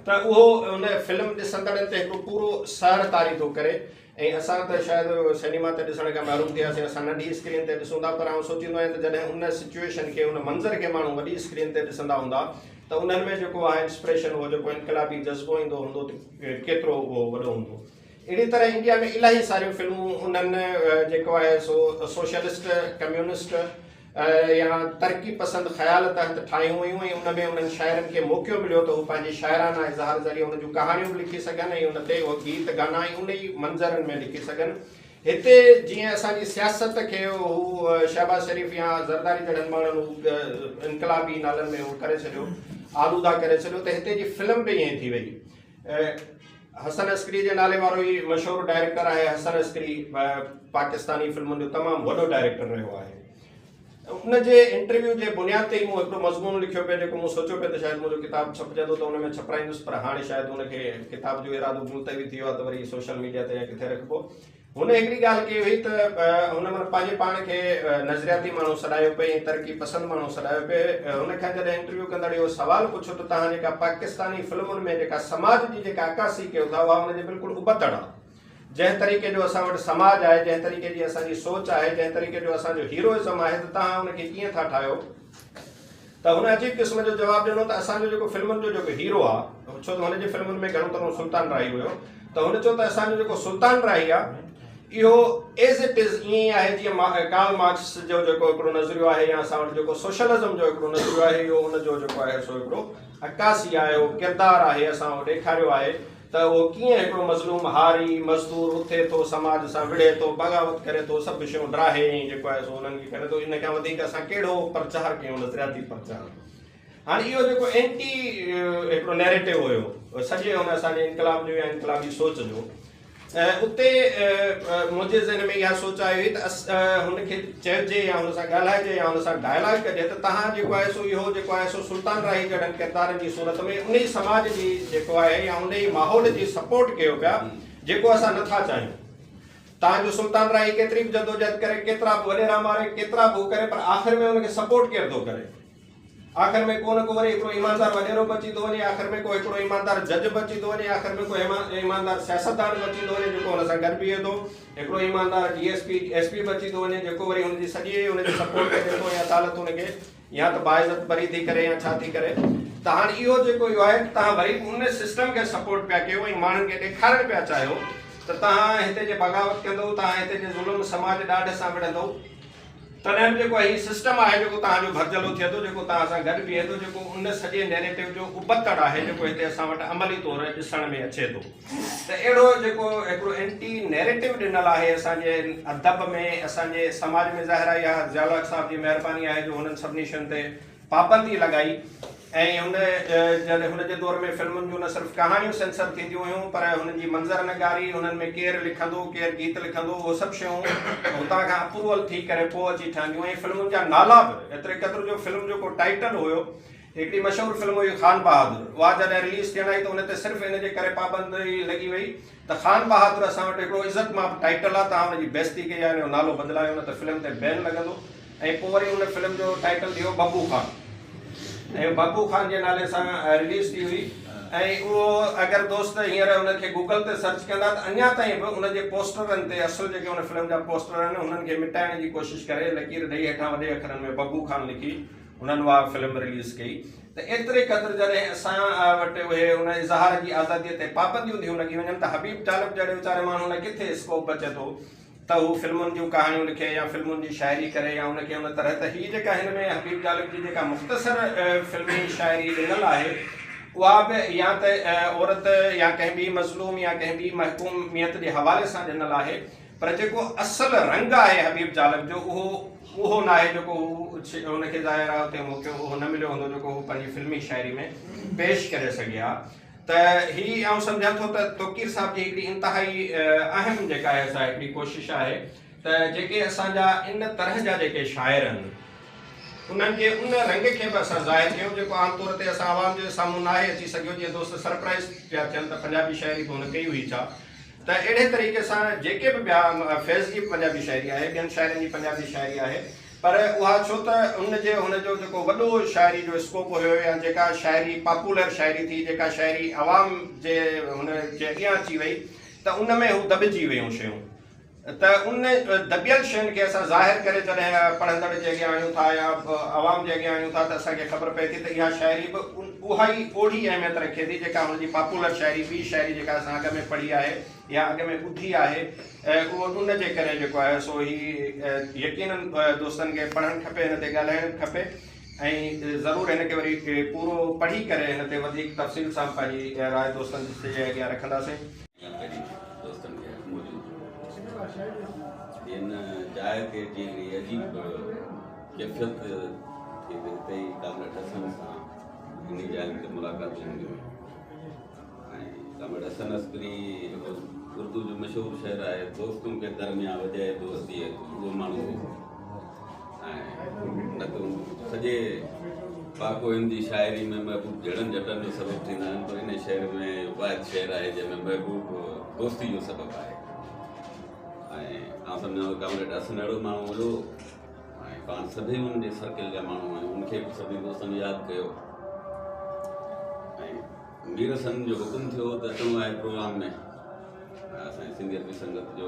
त उहो उन फिल्म ॾिसंदड़नि ते हिकिड़ो पूरो सहर तारी थो करे। ऐं असां त शायदि सिनेमा ते ॾिसण खां महिरूम थियासीं, असां नंढी स्क्रीन ते ॾिसूं था, पर आउं सोचींदो आहियां त जॾहिं उन सिचुएशन खे उन मंज़र खे माण्हू वॾी स्क्रीन ते ॾिसंदा हूंदा त उन्हनि में जेको आहे इंस्पिरेशन उहो जेको इनकलाबी जज़्बो ईंदो हूंदो त केतिरो उहो वॾो हूंदो। अहिड़ी तरह इंडिया में इलाही सारियूं फिल्मूं उन्हनि जेको आहे सो सोशलिस्ट कम्यूनिस्ट या तरक़ी पसंदि ख़्याल तहत ठाहियूं हुयूं ऐं उन में उन्हनि शाइरनि खे मौक़ो मिलियो त हू पंहिंजी शाइराना इज़हार ज़रिए उन जूं कहाणियूं बि लिखी सघनि ऐं उन ते उहे गीत गाना ऐं उन ई मंज़रनि में लिखी सघनि। हिते जीअं असांजी सियासत खे हू शहबाज़ शरीफ़ या ज़रदारी जहिड़नि माण्हुनि इनकलाबी नालनि में उहो करे छॾियो, आलूदा करे छॾियो, त हिते जी फिल्म बि ईअं थी वई। हसन अस्करी जे नाले वारो ई मशहूरु डायरेक्टर आहे हसन अस्करी, पाकिस्तानी फिल्मुनि जो तमामु वॾो डायरेक्टर रहियो आहे। उनजे इंटरव्यू जे बुनियाद ते ई मूं हिकिड़ो मज़मून लिखियो पियो जेको मूं सोचियो पियो त शायदि मुंहिंजो किताबु छपजंदो त उन में छपाईंदुसि, पर हाणे शायदि उनखे किताब जो इरादो मुल्तवी थी वियो आहे त वरी सोशल मीडिया ते या किथे रखिबो। हुन हिकिड़ी ॻाल्हि कई हुई त हुन महिल पंहिंजे पाण खे नज़रियाती माण्हू सॾायो पिए ऐं तरक़ी पसंदि माण्हू सॾायो पिए। हुनखां जॾहिं इंटरव्यू कंदड़ इहो सुवालु पुछो त तव्हां जेका पाकिस्तानी फिल्मुनि में जेका समाज जी जेका अकासी कयो था उहा हुनजे बिल्कुलु उबतड़ आहे। जंहिं तरीक़े जो असां वटि समाज आहे, जंहिं तरीक़े जी असांजी सोच आहे, जंहिं तरीक़े जो असांजो हीरोइज़म आहे, त तव्हां हुनखे कीअं था ठाहियो? त हुन अजीब क़िस्म जो जवाबु ॾिनो त असांजो जेको फिल्मुनि जो जेको हीरो आहे, छो त हुनजी फिल्मुनि में घणो करे सुल्तान राही हुयो, त हुन चयो त असांजो जेको सुल्तान राही आहे इहो एज़ इट इज़ ईअं ई आहे जीअं कार्ल मार्क्स जो जेको हिकिड़ो नज़रियो आहे या असां वटि जेको सोशलिज़म जो हिकिड़ो नज़रियो आहे, इहो हुनजो जेको आहे सो हिकिड़ो अकासी आहे, उहो किरदारु आहे, असां उहो ॾेखारियो आहे त उहो कीअं हिकिड़ो मज़लूम हारी मज़दूर उथे थो, समाज सां विढ़े थो, बग़ावत करे थो, सभु शयूं ड्राहे ऐं जेको आहे सो उन्हनि खे करे थो। इन खां वधीक असां कहिड़ो प्रचार कयूं, नज़रियाती प्रचार। हाणे इहो जेको एंटी हिकिड़ो नैरेटिव हुयो सॼे हुन असांजे इनकलाब जो या इनकलाबी सोच जो, उते मुंहिंजे ज़हन में इहा सोच आई हुई त हुनखे चइजे या हुन सां ॻाल्हाइजे या हुन सां डायलॉग कजे त तव्हां जेको आहे सो इहो जेको आहे सो सुल्तान राही जहिड़नि किरदारनि जी सूरत में उन ई समाज जी जेको आहे या उन ई माहौल जी सपोर्ट कयो पिया जेको असां नथा चाहियूं। तव्हांजो सुल्तान राही केतिरी बि जदोजहद करे, केतिरा बि वॾेरा मारे, केतिरा बि करे, पर आख़िर में हुनखे सपोर्ट केरु थो करे? आख़िर में को न को वरी हिकिड़ो ईमानदार वॾेरो बि अची थो वञे, आख़िर में को हिकिड़ो ईमानदार जज बि अची थो वञे, आख़िर में को ईमानदार सियासतदान बि अची थो वञे जेको हुन सां गॾु बीहे थो, हिकिड़ो ईमानदार DSP SP बि अची थो वञे जेको वरी हुनजी सॼी हुनजी सपोर्ट करे थो या अदालत हुनखे या त बाइज़त बरी थी करे या छा थी करे। त हाणे इहो जेको इहो आहे तव्हां वरी उन सिस्टम खे सपोर्ट पिया कयो ऐं माण्हुनि खे ॾेखारणु पिया चाहियो त तव्हां हिते जे बग़ावत कंदव, तव्हां हिते जे ज़ुल्म समाज ॾाढे सां विढ़ंदव, तॾहिं बि जेको हीउ सिस्टम आहे जेको तव्हांजो भरजलो थिए थो, जेको तव्हां सां गॾु बीहे थो, जेको उन सॼे नैरेटिव जो उबतड़ आहे जेको हिते असां वटि अमली तौरु ॾिसण में अचे थो। त अहिड़ो जेको हिकिड़ो एंटी नैरेटिव ॾिनल आहे असांजे अदब में, असांजे समाज में, ज़ाहिर आहे इहा ज़ियाउल हक़ साहिब जी महिरबानी आहे जो हुननि सभिनी शयुनि ते पाबंदी लॻाई ऐं हुनजे दौर में फिल्मुनि जूं न सिर्फ़ु कहाणियूं सेंसर थींदियूं हुयूं पर हुननि जी मंज़र नगारी, हुननि में केरु लिखंदो केरु गीत लिखंदो, उहो सभु शयूं हुतां खां अप्रूवल थी करे पोइ अची ठहंदियूं ऐं फिल्मुनि जा नाला बि एतिरे क़दुरु जो फिल्म जो को टाइटल हुयो, हिकिड़ी मशहूरु फिल्म हुई ख़ान बहादुर, उहा जॾहिं रिलीज़ थियण आई त हुन ते सिर्फ़ु इन जे करे पाबंदी लॻी वई त ख़ान बहादुर असां वटि हिकिड़ो इज़त माप टाइटल आहे, तव्हां हुनजी बेइज़ती कई आहे, हुन जो नालो बदिलायो न त फिल्म ते बैन लॻंदो। ऐं पोइ वरी हुन फिल्म जो टाइटल थियो बब्बू खान ऐं बब्बू खान जे नाले सां रिलीज़ थी हुई ऐं उहो अगरि दोस्त हींअर हुनखे गूगल ते सर्च कंदा त अञा ताईं बि हुनजे पोस्टरनि ते असुलु जेके हुन फिल्म जा पोस्टर आहिनि हुननि खे मिटाइण जी कोशिशि करे लकीर ॾेई हेठां वॾे अखरनि में बब्बू खान लिखी हुननि उहा फिल्म रिलीज़ कई। त एतिरे क़दुरु जॾहिं असां वटि उहे हुन इज़हार जी आज़ादीअ ते पाबंदियूं थियूं लॻी वञनि त हबीब जालिब जहिड़े वीचारे माण्हू लाइ किथे स्कोप अचे थो त हू फिल्मुनि जूं कहाणियूं लिखे या फिल्मुनि जी शाइरी करे या हुनखे हुन तरह। त हीअ जेका हिन में हबीब जालिब जी जेका मुख़्तसर फिल्मी शाइरी ॾिनल आहे उहा बि या त औरत या कंहिं ॿी मज़लूम या कंहिं ॿी महकूमियत जे हवाले सां ॾिनल आहे, पर जेको असुलु रंग आहे हबीब जालिब जो उहो न आहे जेको हुनखे ज़ाहिर आहे हुते मौक़ो उहो न मिलियो हूंदो जेको हू पंहिंजी फिल्मी शाइरी में पेश करे सघे हा। त हीअ आउं सम्झां थो त तौक़ीर साहिब जी हिकिड़ी इंतिहाई अहम जेका आहे असां हिकिड़ी कोशिशि आहे त जेके असांजा इन तरह जा जेके शाइर आहिनि उन्हनि जे उन रंग खे बि असां ज़ाहिर कयूं जेको आमतौर ते असां आवाम जे साम्हूं न आहे अची सघियो। जीअं दोस्त सरप्राइज़ पिया थियनि त पंजाबी शाइरी बि हुन कई हुई छा, त अहिड़े तरीक़े सां जेके बि ॿिया फैज़ जी पंजाबी शाइरी आहे, ॿियनि शाइरनि जी पंजाबी शाइरी आहे, पर उहा छो त हुनजो जेको वॾो शाइरी जो स्कोप हुयो या जेका शाइरी पॉपुलर शाइरी थी, जेका शाइरी आवाम जे हुन जे अॻियां अची वई त उन में हू दॿिजी वियूं शयूं। त उन दॿियल शयुनि खे असां ज़ाहिर करे जॾहिं पढ़ंदड़ जे अॻियां आणियूं था या आवाम जे अॻियां आणियूं था त असांखे ख़बर पए थी त इहा शाइरी बि उहा ई ओड़ी अहमियत रखे थी जेका हुनजी पॉपुलर शाइरी ॿी शाइरी जेका असां अॻ में पढ़ी आहे या अॻ में ॿुधी आहे उहो उन जे करे जेको आहे सो ही यकीनन दोस्तनि खे पढ़णु खपे, हिन ते ॻाल्हाइणु खपे ऐं ज़रूरु हिनखे वरी पूरो पढ़ी करे हिन ते वधीक तफ़सील सां पंहिंजी राय दोस्तनि जे अॻियां रखंदासीं। इन जाइ ते जीअं अजीब कैफ़ियत थी हिते ई कामिल हसन सां हिन जाइ ते मुलाक़ात थींदियूं ऐं कामिल हसन अस्करी उर्दू जो मशहूरु शहर आहे, दोस्तों के दरमियान वजह दोस्ती है, उहो माण्हू ऐं न त सॼे पाको हिंदी शाइरी में महबूब जड़नि जटनि जो सबबु थींदा आहिनि, पर इन शहर में वाहिद शहर आहे जंहिंमें महबूब दोस्ती जो सबबु आहे। ऐं आउं सम्झां थो कामिल हसन अहिड़ो माण्हू हुयो ऐं पाण सभई हुनजे सर्किल जा माण्हू आहियूं, उनखे बि सभिनी दोस्तनि यादि कयो ऐं मीर हसन जो हुकुम थियो त अचिणो आहे प्रोग्राम में। असांजी सिंधियत संगत जो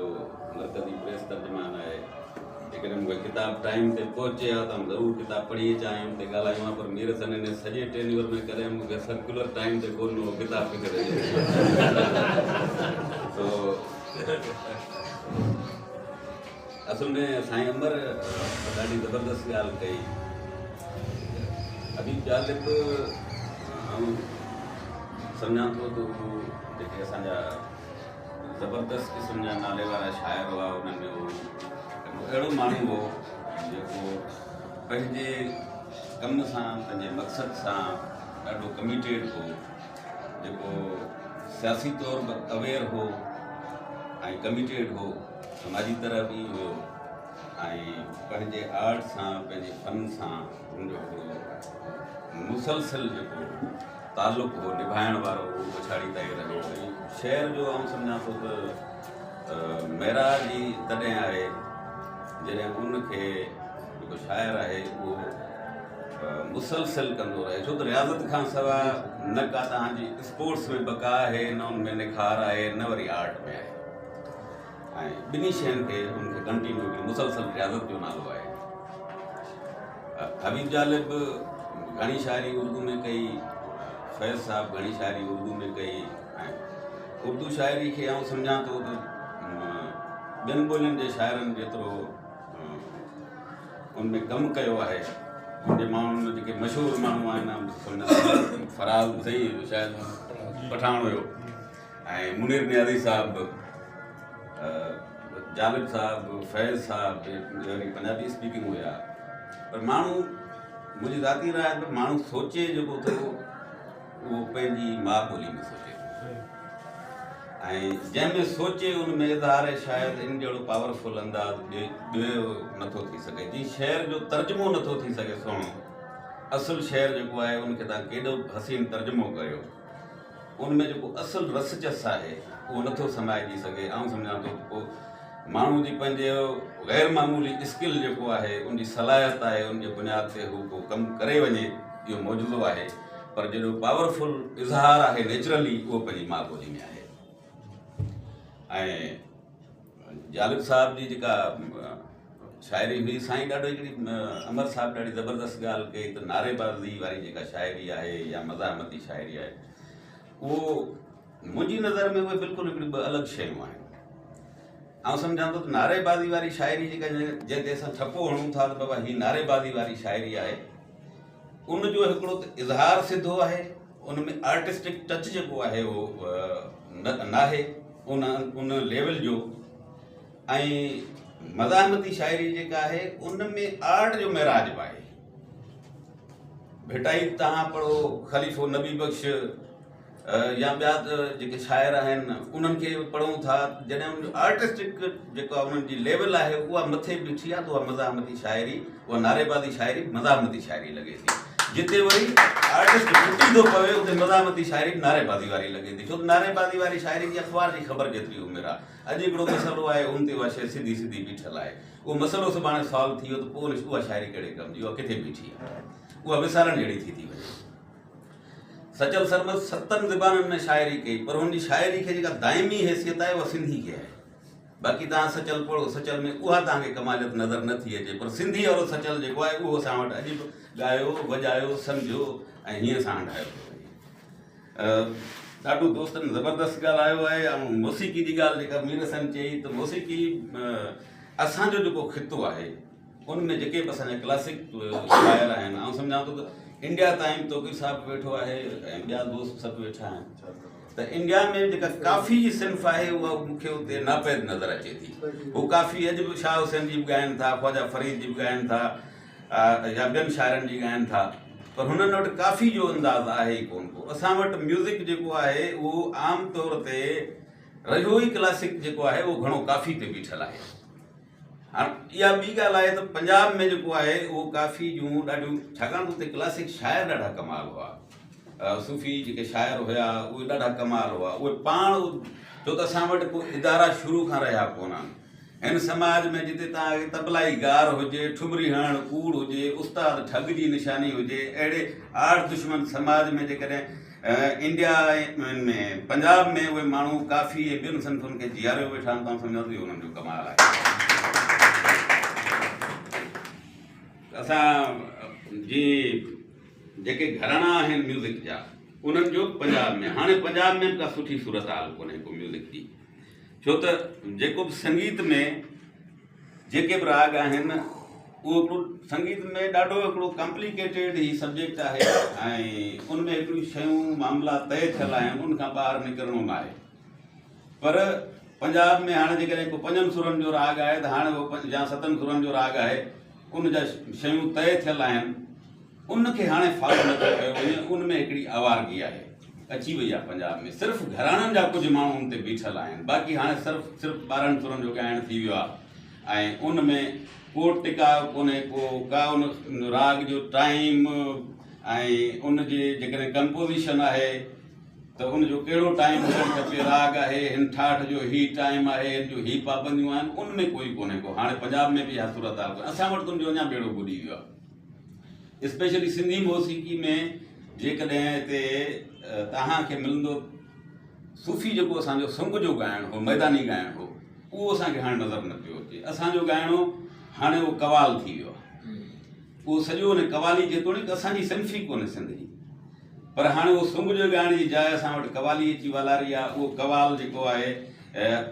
मरकज़ी प्रेस तर्जुमान आहे, जेकॾहिं मूंखे किताब टाइम ते पहुचे हा त आउं ज़रूरु किताब पढ़ी अचां ऐं हुते ॻाल्हायूं हा, पर मीर हसन हिन सॼे टेन्योर में कॾहिं मूंखे सर्कुलर टाइम ते कोन हो किताब किथे असल में साईं अमर ॾाढी ज़बरदस्त ॻाल्हि कई। हबीब जालिब आउं सम्झां थो त उहो जेके असांजा ज़बरदस्त क़िस्म जा नाले वारा शाइर हुआ उन्हनि में उहो अहिड़ो माण्हू हो जेको पंहिंजे कम सां पंहिंजे मक़सद सां ॾाढो कमिटेड हो, जेको सियासी तौर पर अवेयर हो ऐं कमिटेड हो, समाजी तरह बि हुयो ऐं पंहिंजे आर्ट सां पंहिंजे फन सां हुनजो मुसलसल जेको तालुक़ हो निभाइण वारो उहो पछाड़ी ताईं रहियो। ऐं शहर जो आउं सम्झां थो त महराज ई तॾहिं आहे जॾहिं उनखे जेको शाइर आहे उहो मुसलसल कंदो रहे, छो त रियाज़त खां सवाइ न का तव्हांजी स्पोर्ट्स में बका आहे, न उन में निखार आहे, न वरी आर्ट में आहे। ऐं ॿिन्ही शयुनि खे उनखे कंटिन्यूली मुसलसल रियाज़त जो नालो आहे। हबीब जालिब घणी शाइरी उर्दू में कई, फैज़ साहब घणी शाइरी उर्दू में कई, ऐं उर्दू शाइरी खे आउं सम्झां थो त ॿियनि ॿोलियुनि जे शाइरनि जेतिरो उनमें कमु कयो आहे। उनजे माण्हुनि में जेके मशहूरु माण्हू आहिनि, फराज़ सही शायदि पठान हुयो, ऐं मुनीर नियाज़ी साहिबु, जालिब साहिबु, फैज़ साहिबु वरी पंजाबी स्पीकिंग हुया। पर माण्हू, मुंहिंजी ज़ाती राय में माण्हू सोचे जेको थो उहो पंहिंजी माउ ॿोली में सोचे, ऐं जंहिंमें सोचे उन में इज़हार शायदि इन जहिड़ो पावरफुल अंदाज़ ॿियो नथो थी सघे। जीअं शहर जो तर्जुमो नथो थी सघे सुहिणो, असुलु शहर जेको आहे उनखे तव्हां केॾो हसीन तर्जुमो कयो, उनमें जेको असुलु रस चस आहे उहो नथो समाइजी सघे। आउं सम्झां थो पोइ माण्हू जी पंहिंजे ग़ैर मामूली स्किल जेको आहे, उनजी सलाहियत आहे, उनजे बुनियाद ते हू को कमु करे वञे, इहो मौजूदो आहे। पर जहिड़ो पावरफुल इज़हार आहे नेचुरली, उहो पंहिंजी माउ ॿोली में आहे। ऐं जालिब साहिब जी जेका शाइरी हुई, साईं ॾाढो हिकिड़ी अमर साहिबु ॾाढी ज़बरदस्त ॻाल्हि कई त नारेबाज़ी वारी जेका शाइरी आहे या मज़ाहमती शाइरी आहे, उहो मुंहिंजी नज़र में उहे बिल्कुलु हिकिड़ी ॿ अलॻि शयूं आहिनि। आउं सम्झां थो त नारेबाज़ी वारी शाइरी जेका जंहिं ते असां ठपो हणूं था त बाबा हीअ नारेबाज़ी वारी शाइरी आहे, उनजो हिकिड़ो त इज़हार सिधो आहे, उन में आर्टिस्टिक टच जेको आहे उहो नाहे उन लेवल जो। ऐं मज़ाहमती शाइरी जेका आहे उन में आर्ट जो महराज बि आहे। भेटाई तव्हां पढ़ो ख़लीफ़ो नबी बख़्श या ॿिया जेके शाइर आहिनि उन्हनि खे पढ़ूं था, जॾहिं उनजो आर्टिस्टिक जेको आहे उन्हनि जी लेवल आहे उहा मथे बीठी आहे, त उहा मज़ाहमती शाइरी, उहा नारेबाज़ी शाइरी मज़ाहमती शाइरी लॻे थी। जिते वरी आर्टिस्ट टुटी थो पवे उते मज़ाहमती शाइरी नारेबाज़ी वारी लॻे थी, छो त नारेबाज़ी वारी शाइरी जी अख़बार जी ख़बर जेतिरी उमिरि आहे। अॼु हिकिड़ो मसइलो आहे, उन ते उहा शइ सिधी सिधी बीठल आहे, उहो मसइलो सुभाणे सॉल्व थी वियो त पोइ उहा शाइरी कहिड़े कम जी, उहा किथे बीठी आहे, उहा विसारण जहिड़ी थी वञे। सचल सरमद 7 ज़बाननि में शाइरी कई, पर हुनजी शाइरी खे जेका दाइमी हैसियत आहे उहा सिंधी खे आहे। बाक़ी तव्हां सचल पढ़ो, सचल में उहा तव्हांखे कमालियत नज़र नथी अचे, पर सिंधी वारो सचल जेको आहे उहो असां वटि अॼु बि ॻायो, वॼायो, सम्झो ऐं हीअं सां हंडायो। ॾाढो दोस्तनि ज़बरदस्त ॻाल्हायो आहे। ऐं मौसीक़ी जी ॻाल्हि जेका मीर हसन चई, त मौसीक़ी असांजो जेको ख़ितो आहे उनमें जेके बि असांजा क्लासिक शाइर आहिनि, ऐं सम्झां थो त इंडिया ताईं तौक़ीर साहिबु वेठो आहे ऐं ॿिया दोस्त सभु वेठा आहिनि, त इंडिया में जेका काफ़ी जी सिंफ़ आहे उहा मूंखे उते नापैद नज़र अचे थी। हू काफ़ी अॼु बि शाह हुसैन जी बि ॻाइनि था, ख्वाजा फरीद जी बि ॻाइनि था, या ॿियनि शाइरनि जी ॻाइनि था, पर हुननि वटि काफ़ी जो अंदाज़ आहे ई कोन को। असां वटि म्यूज़िक जेको आहे उहो आम तौर ते रहियो ई क्लासिक जेको आहे उहो घणो काफ़ी ते बीठल आहे। हाणे इहा ॿी ॻाल्हि आहे त पंजाब में जेको आहे उहो काफ़ी जूं ॾाढियूं, छाकाणि त उते क्लासिक शाइर ॾाढा कमाल हुआ, सूफ़ी जेके शाइर हुया उहे ॾाढा कमाल हुआ, उहे पाण, छो त असां वटि को इदारा शुरू खां रहिया कोन आहिनि। हिन समाज में जिते तव्हांखे तबलाई गार हुजे, ठुमरी हणण कूड़ हुजे, उस्ताद ठग जी निशानी हुजे, अहिड़े आड़ दुश्मन समाज में जेकॾहिं इंडिया में पंजाब में उहे माण्हू काफ़ी ॿियनि संफ़ुनि खे जीआरियो वेठा आहिनि, तव्हां सम्झो इहो उन्हनि जो कमाल आहे। असां जी जेके घराना आहिनि म्यूज़िक जा उन्हनि जो पंजाब में, हाणे पंजाब में बि का सुठी सूरत हाल कोन्हे को म्यूज़िक जी, छो त जेको बि संगीत में जेके बि राग आहिनि उहो हिकिड़ो संगीत में ॾाढो हिकिड़ो कॉम्प्लिकेटेड ही सब्जेक्ट आहे, ऐं उनमें हिकिड़ियूं शयूं मामला तय थियल आहिनि, उनखां ॿाहिरि निकिरणो न आहे। पर पंजाब में हाणे जेकॾहिं को 5 सुरनि जो राग आहे त हाणे उहो या 7 सुरनि जो राग आहे, उन जा शयूं तय थियल आहिनि, उनखे हाणे फॉलो नथो कयो वञे, उनमें हिकिड़ी आवारगी आहे अची वई आहे पंजाब में। सिर्फ़ु घराणनि जा कुझु माण्हू उन ते बीठल आहिनि, बाक़ी हाणे सिर्फ़ु 12 सुरनि जो ॻाइणु थी वियो आहे, ऐं उन में को टिकाव कोन्हे को, का उन राग जो टाइम ऐं उन जे जेकॾहिं कंपोज़िशन आहे त उनजो कहिड़ो टाइम हुजणु खपे, राग आहे हिन ठाठ जो ही टाइम आहे, हिन जो ही पाबंदियूं आहिनि, उनमें कोई कोन्हे को। हाणे पंजाब में बि इहा सूरत हाल कोन्हे, असां वटि तुंहिंजो अञा बेड़ो ॿुॾी वियो आहे। स्पेशली सिंधी मौसीक़ी में जेकॾहिं हिते तव्हांखे मिलंदो सूफ़ी जेको असांजो सुंग जो ॻाइणु हो, मैदानी ॻाइणु हो, उहो असांखे हाणे नज़र न पियो अचे। असांजो ॻाइणो हाणे उहो कवाल थी वियो आहे। उहो सॼो हुन कवाली जेतोणीकि असांजी सिंफ़ी कोन्हे सिंध जी, पर हाणे उहो सुंग जो ॻाइण जी जाइ असां वटि कवाली अची वलारी आहे। उहो कवाल जेको आहे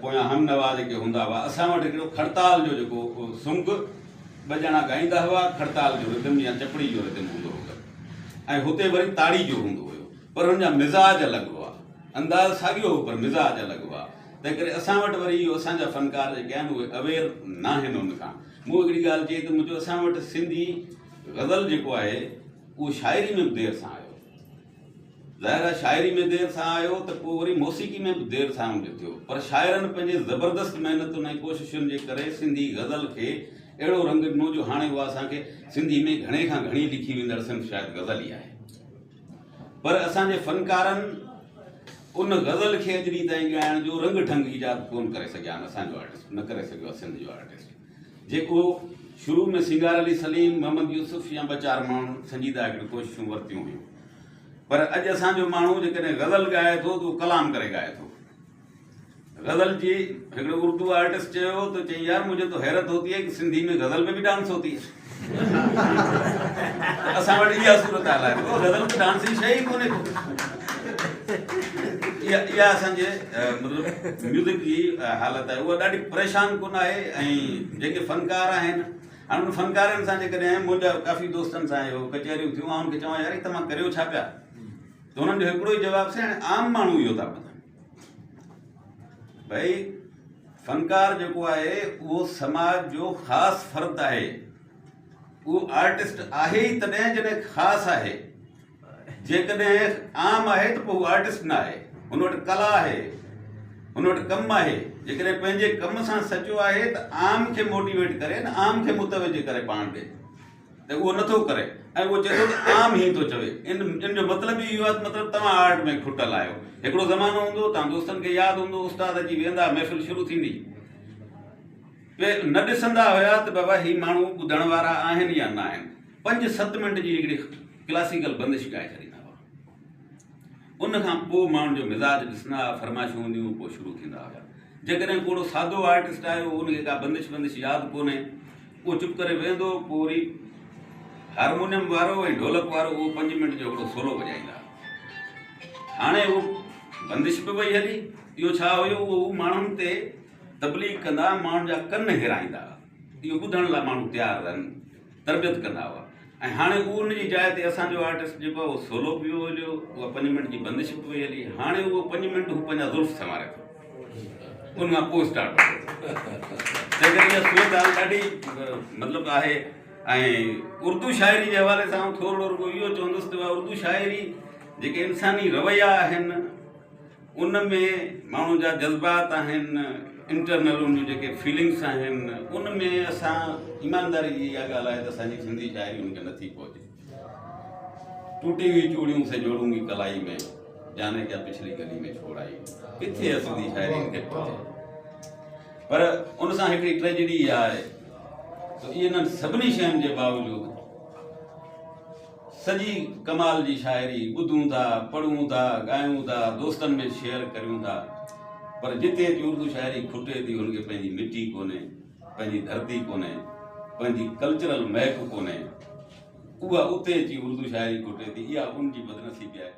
पोयां हमनवा जेके हूंदा हुआ, असां वटि हिकिड़ो खड़ताल जो जेको सुंग ॿ ॼणा ॻाईंदा हुआ, खड़ताल जो रिदम या चपड़ी जो रिदम हूंदो हुओ, ऐं हुते वरी ताड़ी जो हूंदो हुयो, पर हुनजा मिज़ाज अलॻि हुआ, अंदाज़ साॻियो हो पर मिज़ाज अलॻि हुआ। तंहिं करे असां वटि वरी इहो असांजा फ़नकार जेके आहिनि उहे अवेयर न आहिनि हुन खां। मूं हिकिड़ी ॻाल्हि चई त मुंहिंजो असां वटि सिंधी ग़ज़ल जेको आहे उहो शाइरी में बि देरि सां आयो। ज़ाहिर आहे शाइरी में देरि सां आयो त पोइ वरी मौसीक़ी में बि देरि सां थियो, पर शाइरनि पंहिंजे ज़बरदस्त महिनतुनि ऐं कोशिशुनि जे करे सिंधी ग़ज़ल खे अहिड़ो रंग ॾिनो जो हाणे उहा असांखे सिंधी में घणे खां घणी लिखी वेंदड़ शायदि ग़ज़ल ई आहे। पर असांजे फ़नकारनि उन ग़ज़ल खे अॼु ॾींहं ताईं ॻाइण जो रंग ढंग ईजाद कोन करे सघिया आहिनि। असांजो आर्टिस्ट न करे सघियो आहे सिंध जो आर्टिस्ट, जेको शुरू में सिंगार अली सलीम, मोहम्मद यूसुफ या ॿ चारि माण्हू संजीदा हिकिड़ियूं कोशिशूं वरितियूं हुयूं, पर अॼु असांजो माण्हू जेकॾहिं ग़ज़ल ॻाए थो त उहो कलाम करे ॻाए थो। ग़ज़ल जी हिकिड़ो उर्दू आर्टिस्ट चयो त चई यार मुझे तो हैरत होती है कि सिंधी में ग़ज़ल में भी डांस होती है। असां वटि इहा सूरत हाल आहे, ग़ज़ल में डांस जी शइ ई कोन्हे। इहा असांजे मतिलबु म्यूज़िक जी हालत आहे, उहा ॾाढी परेशान कोन आहे। ऐं जेके फ़नकार आहिनि, हाणे उन फ़नकारनि सां जेकॾहिं मुंहिंजा काफ़ी दोस्तनि सां इहो कचहरियूं थियूं, मां हुनखे चवां यार ही तव्हां करियो छा पिया, त हुननि जो हिकिड़ो ई जवाबु से हाणे आम माण्हू इहो था ॿुधनि भई फ़नकार जेको आहे उहो समाज जो ख़ासि फ़र्द आहे, उहो आर्टिस्ट आहे ई तॾहिं जॾहिं ख़ासि आहे। जेकॾहिं आम आहे त पोइ उहो आर्टिस्ट न आहे, हुन वटि कला आहे, हुन वटि कमु आहे। जेकॾहिं पंहिंजे कम सां सचो आहे त आम खे मोटिवेट करे न आम खे मुतवजो करे पाण ॾे, त उहो नथो करे ऐं उहो चए थो त आम ई थो चवे। इन जो मतिलबु इहो आहे, मतिलबु तव्हां आर्ट में खुटल आहियो। हिकिड़ो ज़मानो हूंदो, तव्हां दोस्तनि खे यादि हूंदो, उस्ताद अची वेंदा, महफ़िल शुरू थींदी, न ॾिसंदा हुया त बाबा ही माण्हू ॿुधण वारा आहिनि या न आहिनि। 5-7 मिंट जी हिकिड़ी क्लासिकल बंदिश ॻाए छॾींदा हुआ, उन खां पोइ माण्हुनि जो मिज़ाज ॾिसंदा, फरमाइशूं हूंदियूं, पोइ शुरू थींदा हुया। जेकॾहिं कोड़ो सादो आर्टिस्ट आयो, उनखे का बंदिश यादि कोन्हे, उहो चुप करे वेंदो, पोइ वरी हारमोनियम वारो ऐं ढोलक वारो उहो 5 मिंट जो हिकिड़ो सोलो वॼाईंदा। हाणे उहो बंदिश बि वई हली, इहो छा हुयो, उहो माण्हुनि ते तबलीग कंदा, माण्हुनि जा कन हिराईंदा, इहो ॿुधण लाइ माण्हू तयारु रहनि, तरबियत कंदा हुआ। ऐं हाणे उहो उन जी जाइ ते असांजो आर्टिस्ट जेको आहे उहो सोलो बि हलियो, उहा 5 मिंट जी बंदिश बि वई हली। हाणे उहो 5 मिंट हू पंहिंजा ज़ुल्फ़ संवारे थो, उन खां पोइ स्टार्ट तंहिं करे इहा सूरत हाल ॾाढी मतिलबु आहे। ऐं उर्दू शाइरी जे हवाले सां थोरो रुॻो इहो चवंदुसि त उर्दू शाइरी जेके इंसानी रवैया आहिनि, उन में माण्हू जा जज़्बात आहिनि, इंटरनल उन जूं जेके फीलिंग्स आहिनि, उन में असां ईमानदारी जी इहा ॻाल्हि आहे त असांजी सिंधी शाइरी उनखे नथी पहुचे। टूटी हुई चूड़ियूं से जोड़ूंगी कलाई में, जाने क्या पिछली गली में छोड़ाई, किथे आहे सिंधी शाइरी खे पहुचे। पर उन सां हिकिड़ी ट्रेजेडी इहा आहे त इन्हनि सभिनी शयुनि जे बावजूदि सॼी कमाल जी शाइरी ॿुधूं था, पढ़ूं था, ॻायूं था, दोस्तनि में शेयर करियूं था, पर जिते अची उर्दू शाइरी खुटे थी, हुनखे पंहिंजी मिटी कोन्हे, पंहिंजी धरती कोन्हे, पंहिंजी कल्चरल महक कोन्हे, उहा उते अची उर्दू शाइरी खुटे थी। इहा उनजी बदनसीबी आहे।